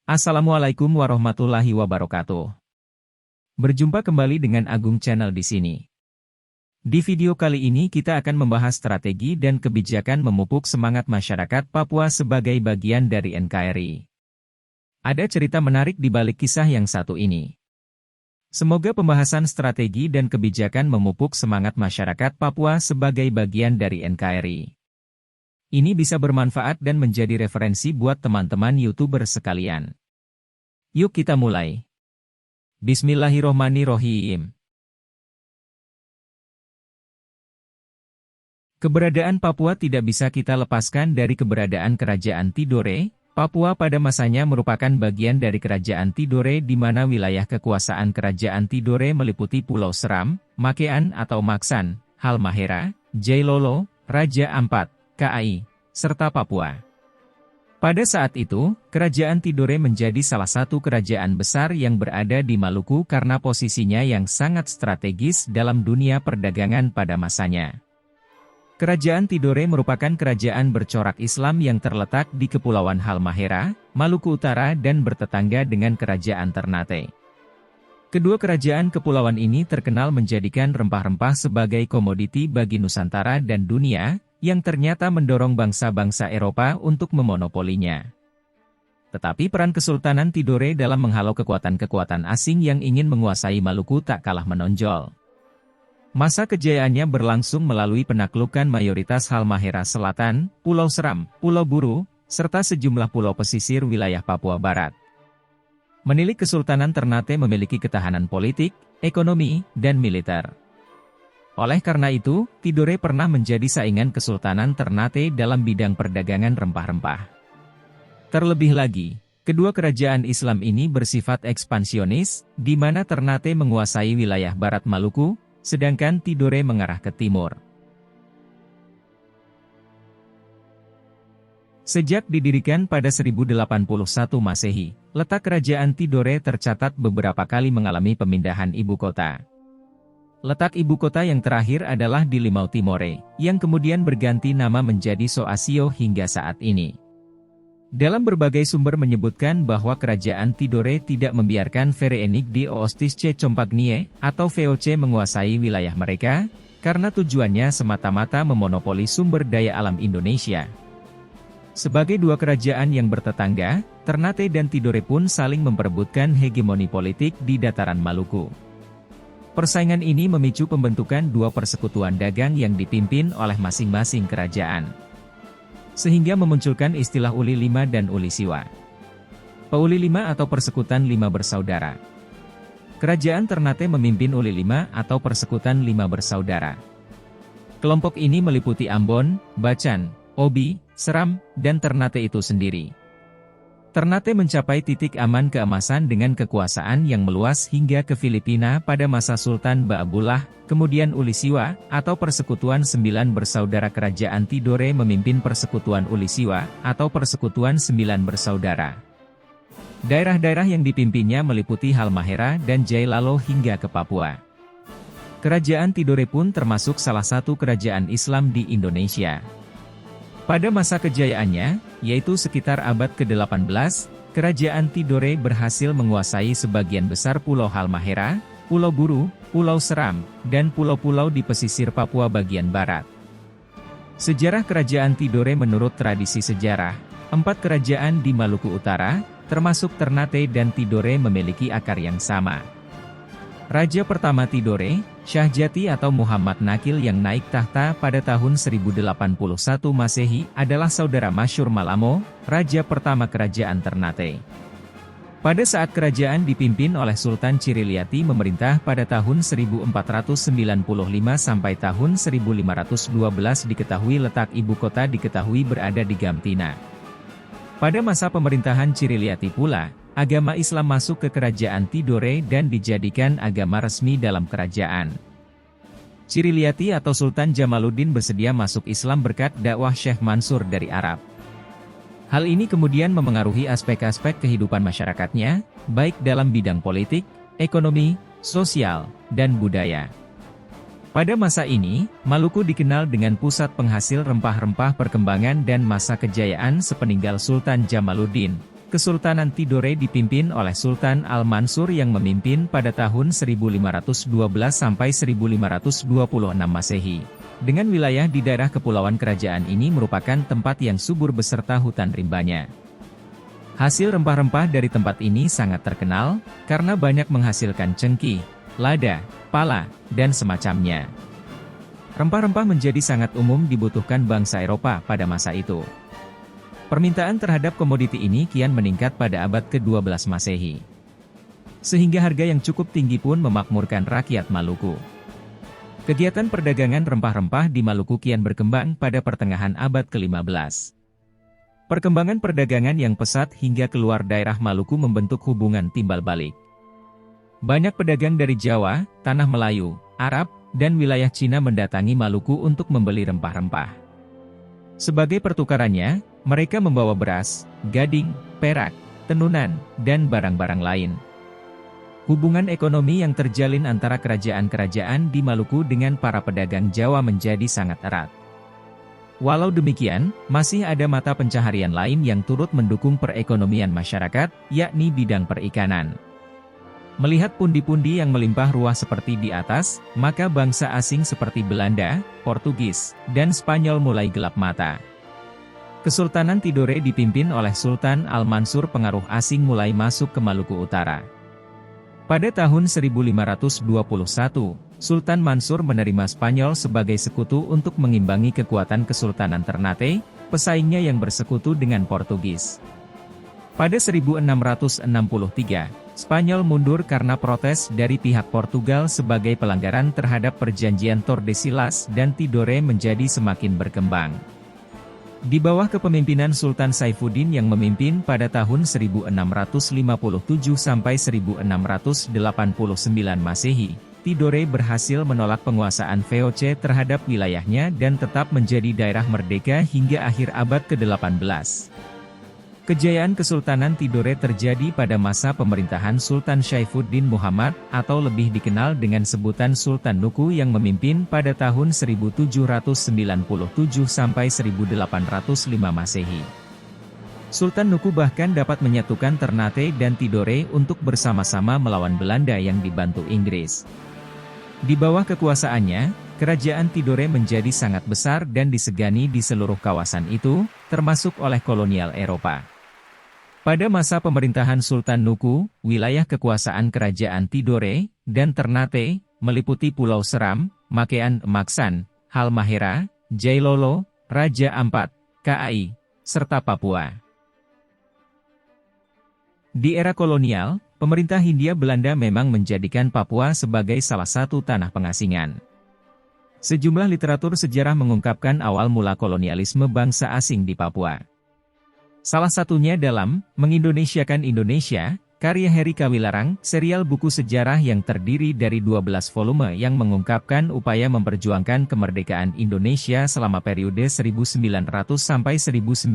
Assalamualaikum warahmatullahi wabarakatuh. Berjumpa kembali dengan Agung Channel di sini. Di video kali ini kita akan membahas strategi dan kebijakan memupuk semangat masyarakat Papua sebagai bagian dari NKRI. Ada cerita menarik di balik kisah yang satu ini. Semoga pembahasan strategi dan kebijakan memupuk semangat masyarakat Papua sebagai bagian dari NKRI ini bisa bermanfaat dan menjadi referensi buat teman-teman YouTuber sekalian. Yuk kita mulai. Bismillahirrohmanirrohim. Keberadaan Papua tidak bisa kita lepaskan dari keberadaan Kerajaan Tidore. Papua pada masanya merupakan bagian dari Kerajaan Tidore di mana wilayah kekuasaan Kerajaan Tidore meliputi Pulau Seram, Makean atau Maksan, Halmahera, Jailolo, Raja Ampat, KAI, serta Papua. Pada saat itu, Kerajaan Tidore menjadi salah satu kerajaan besar yang berada di Maluku karena posisinya yang sangat strategis dalam dunia perdagangan pada masanya. Kerajaan Tidore merupakan kerajaan bercorak Islam yang terletak di Kepulauan Halmahera, Maluku Utara dan bertetangga dengan Kerajaan Ternate. Kedua kerajaan kepulauan ini terkenal menjadikan rempah-rempah sebagai komoditi bagi Nusantara dan dunia, yang ternyata mendorong bangsa-bangsa Eropa untuk memonopolinya. Tetapi peran Kesultanan Tidore dalam menghalau kekuatan-kekuatan asing yang ingin menguasai Maluku tak kalah menonjol. Masa kejayaannya berlangsung melalui penaklukan mayoritas Halmahera Selatan, Pulau Seram, Pulau Buru, serta sejumlah pulau pesisir wilayah Papua Barat. Menilik Kesultanan Ternate memiliki ketahanan politik, ekonomi, dan militer. Oleh karena itu, Tidore pernah menjadi saingan Kesultanan Ternate dalam bidang perdagangan rempah-rempah. Terlebih lagi, kedua kerajaan Islam ini bersifat ekspansionis, di mana Ternate menguasai wilayah barat Maluku, sedangkan Tidore mengarah ke timur. Sejak didirikan pada 1081 Masehi, letak kerajaan Tidore tercatat beberapa kali mengalami pemindahan ibu kota. Letak ibu kota yang terakhir adalah di Limau Timore, yang kemudian berganti nama menjadi Soasio hingga saat ini. Dalam berbagai sumber menyebutkan bahwa kerajaan Tidore tidak membiarkan Vereenik di Oostisce Compagnie, atau VOC menguasai wilayah mereka, karena tujuannya semata-mata memonopoli sumber daya alam Indonesia. Sebagai dua kerajaan yang bertetangga, Ternate dan Tidore pun saling memperebutkan hegemoni politik di dataran Maluku. Persaingan ini memicu pembentukan dua persekutuan dagang yang dipimpin oleh masing-masing kerajaan. Sehingga memunculkan istilah Uli Lima dan Uli Siwa. Pauli Lima atau Persekutan Lima Bersaudara. Kerajaan Ternate memimpin Uli Lima atau Persekutan Lima Bersaudara. Kelompok ini meliputi Ambon, Bacan, Obi, Seram, dan Ternate itu sendiri. Ternate mencapai titik aman keemasan dengan kekuasaan yang meluas hingga ke Filipina pada masa Sultan Baabullah, kemudian Uli Siwa, atau Persekutuan Sembilan Bersaudara. Kerajaan Tidore memimpin Persekutuan Uli Siwa, atau Persekutuan Sembilan Bersaudara. Daerah-daerah yang dipimpinnya meliputi Halmahera dan Jailolo hingga ke Papua. Kerajaan Tidore pun termasuk salah satu kerajaan Islam di Indonesia. Pada masa kejayaannya, yaitu sekitar abad ke-18, Kerajaan Tidore berhasil menguasai sebagian besar Pulau Halmahera, Pulau Buru, Pulau Seram, dan pulau-pulau di pesisir Papua bagian barat. Sejarah Kerajaan Tidore menurut tradisi sejarah, 4 kerajaan di Maluku Utara, termasuk Ternate dan Tidore memiliki akar yang sama. Raja pertama Tidore, Syahjati atau Muhammad Nakil yang naik tahta pada tahun 1081 Masehi adalah saudara masyhur Malamo, raja pertama kerajaan Ternate. Pada saat kerajaan dipimpin oleh Sultan Ciriliati memerintah pada tahun 1495 sampai tahun 1512 diketahui letak ibu kota diketahui berada di Gamtina. Pada masa pemerintahan Ciriliati pula, agama Islam masuk ke kerajaan Tidore dan dijadikan agama resmi dalam kerajaan. Ciriliati atau Sultan Jamaluddin bersedia masuk Islam berkat dakwah Syekh Mansur dari Arab. Hal ini kemudian memengaruhi aspek-aspek kehidupan masyarakatnya, baik dalam bidang politik, ekonomi, sosial, dan budaya. Pada masa ini, Maluku dikenal dengan pusat penghasil rempah-rempah perkembangan dan masa kejayaan sepeninggal Sultan Jamaluddin, Kesultanan Tidore dipimpin oleh Sultan Al-Mansur yang memimpin pada tahun 1512 sampai 1526 Masehi. Dengan wilayah di daerah kepulauan kerajaan ini merupakan tempat yang subur beserta hutan rimbanya. Hasil rempah-rempah dari tempat ini sangat terkenal, karena banyak menghasilkan cengkih, lada, pala, dan semacamnya. Rempah-rempah menjadi sangat umum dibutuhkan bangsa Eropa pada masa itu. Permintaan terhadap komoditi ini kian meningkat pada abad ke-12 Masehi. Sehingga harga yang cukup tinggi pun memakmurkan rakyat Maluku. Kegiatan perdagangan rempah-rempah di Maluku kian berkembang pada pertengahan abad ke-15. Perkembangan perdagangan yang pesat hingga keluar daerah Maluku membentuk hubungan timbal balik. Banyak pedagang dari Jawa, Tanah Melayu, Arab, dan wilayah Cina mendatangi Maluku untuk membeli rempah-rempah. Sebagai pertukarannya, mereka membawa beras, gading, perak, tenunan, dan barang-barang lain. Hubungan ekonomi yang terjalin antara kerajaan-kerajaan di Maluku dengan para pedagang Jawa menjadi sangat erat. Walau demikian, masih ada mata pencaharian lain yang turut mendukung perekonomian masyarakat, yakni bidang perikanan. Melihat pundi-pundi yang melimpah ruah seperti di atas, maka bangsa asing seperti Belanda, Portugis, dan Spanyol mulai gelap mata. Kesultanan Tidore dipimpin oleh Sultan Al-Mansur, pengaruh asing mulai masuk ke Maluku Utara. Pada tahun 1521, Sultan Mansur menerima Spanyol sebagai sekutu untuk mengimbangi kekuatan Kesultanan Ternate, pesaingnya yang bersekutu dengan Portugis. Pada 1663, Spanyol mundur karena protes dari pihak Portugal sebagai pelanggaran terhadap perjanjian Tordesillas dan Tidore menjadi semakin berkembang. Di bawah kepemimpinan Sultan Saifuddin yang memimpin pada tahun 1657 sampai 1689 Masehi, Tidore berhasil menolak penguasaan VOC terhadap wilayahnya dan tetap menjadi daerah merdeka hingga akhir abad ke-18. Kejayaan Kesultanan Tidore terjadi pada masa pemerintahan Sultan Saifuddin Muhammad, atau lebih dikenal dengan sebutan Sultan Nuku yang memimpin pada tahun 1797 sampai 1805 Masehi. Sultan Nuku bahkan dapat menyatukan Ternate dan Tidore untuk bersama-sama melawan Belanda yang dibantu Inggris. Di bawah kekuasaannya, kerajaan Tidore menjadi sangat besar dan disegani di seluruh kawasan itu, termasuk oleh kolonial Eropa. Pada masa pemerintahan Sultan Nuku, wilayah kekuasaan kerajaan Tidore dan Ternate meliputi Pulau Seram, Makean Emaksan, Halmahera, Jailolo, Raja Ampat, Kai, serta Papua. Di era kolonial, pemerintah Hindia Belanda memang menjadikan Papua sebagai salah satu tanah pengasingan. Sejumlah literatur sejarah mengungkapkan awal mula kolonialisme bangsa asing di Papua. Salah satunya dalam Mengindonesiakan Indonesia, karya Heri Kawilarang, serial buku sejarah yang terdiri dari 12 volume yang mengungkapkan upaya memperjuangkan kemerdekaan Indonesia selama periode 1900 sampai 1958.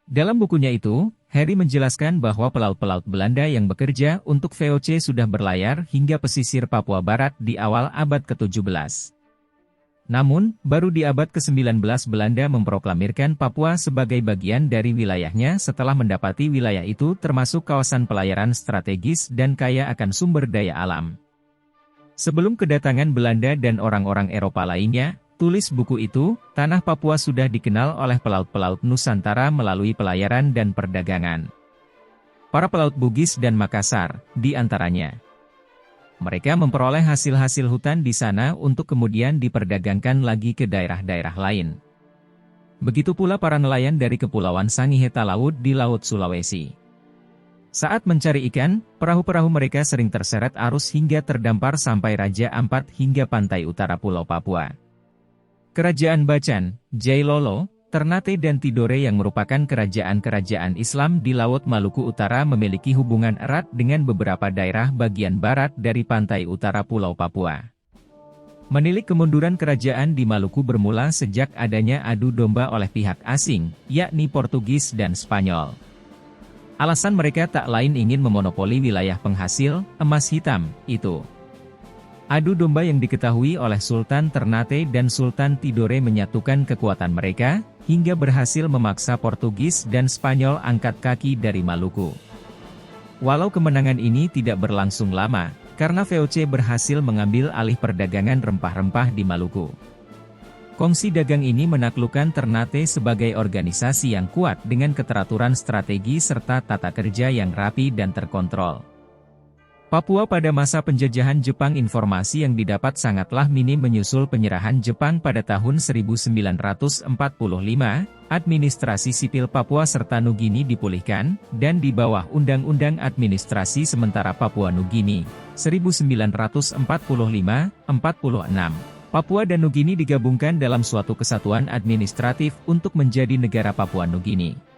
Dalam bukunya itu, Heri menjelaskan bahwa pelaut-pelaut Belanda yang bekerja untuk VOC sudah berlayar hingga pesisir Papua Barat di awal abad ke-17. Namun, baru di abad ke-19 Belanda memproklamirkan Papua sebagai bagian dari wilayahnya setelah mendapati wilayah itu termasuk kawasan pelayaran strategis dan kaya akan sumber daya alam. Sebelum kedatangan Belanda dan orang-orang Eropa lainnya, tulis buku itu, tanah Papua sudah dikenal oleh pelaut-pelaut Nusantara melalui pelayaran dan perdagangan. Para pelaut Bugis dan Makassar, di antaranya. Mereka memperoleh hasil-hasil hutan di sana untuk kemudian diperdagangkan lagi ke daerah-daerah lain. Begitu pula para nelayan dari Kepulauan Sangihe Talaud di Laut Sulawesi. Saat mencari ikan, perahu-perahu mereka sering terseret arus hingga terdampar sampai Raja Ampat hingga pantai utara Pulau Papua. Kerajaan Bacan, Jailolo, Ternate dan Tidore yang merupakan kerajaan-kerajaan Islam di Laut Maluku Utara memiliki hubungan erat dengan beberapa daerah bagian barat dari pantai utara Pulau Papua. Menilik kemunduran kerajaan di Maluku bermula sejak adanya adu domba oleh pihak asing, yakni Portugis dan Spanyol. Alasan mereka tak lain ingin memonopoli wilayah penghasil emas hitam itu. Adu domba yang diketahui oleh Sultan Ternate dan Sultan Tidore menyatukan kekuatan mereka, hingga berhasil memaksa Portugis dan Spanyol angkat kaki dari Maluku. Walau kemenangan ini tidak berlangsung lama, karena VOC berhasil mengambil alih perdagangan rempah-rempah di Maluku. Kongsi dagang ini menaklukkan Ternate sebagai organisasi yang kuat dengan keteraturan strategi serta tata kerja yang rapi dan terkontrol. Papua pada masa penjajahan Jepang. Informasi yang didapat sangatlah minim menyusul penyerahan Jepang pada tahun 1945, administrasi sipil Papua serta Nugini dipulihkan, dan di bawah Undang-Undang Administrasi Sementara Papua Nugini, 1945-46, Papua dan Nugini digabungkan dalam suatu kesatuan administratif untuk menjadi negara Papua Nugini.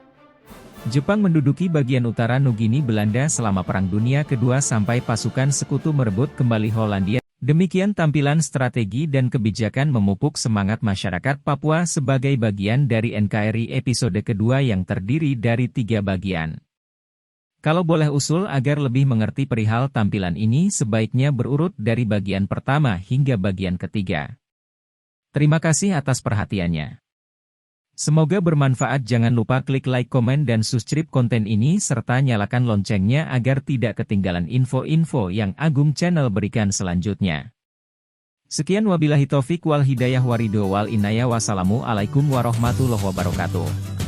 Jepang menduduki bagian utara Nugini Belanda selama Perang Dunia Kedua sampai pasukan sekutu merebut kembali Hollandia. Demikian tampilan strategi dan kebijakan memupuk semangat masyarakat Papua sebagai bagian dari NKRI episode kedua yang terdiri dari 3 bagian. Kalau boleh usul agar lebih mengerti perihal tampilan ini sebaiknya berurut dari bagian pertama hingga bagian ketiga. Terima kasih atas perhatiannya. Semoga bermanfaat. Jangan lupa klik like, komen dan subscribe konten ini serta nyalakan loncengnya agar tidak ketinggalan info-info yang Agung Channel berikan selanjutnya. Sekian wabillahi taufik wal hidayah waridho wal inayah. Wassalamualaikum warahmatullahi wabarakatuh.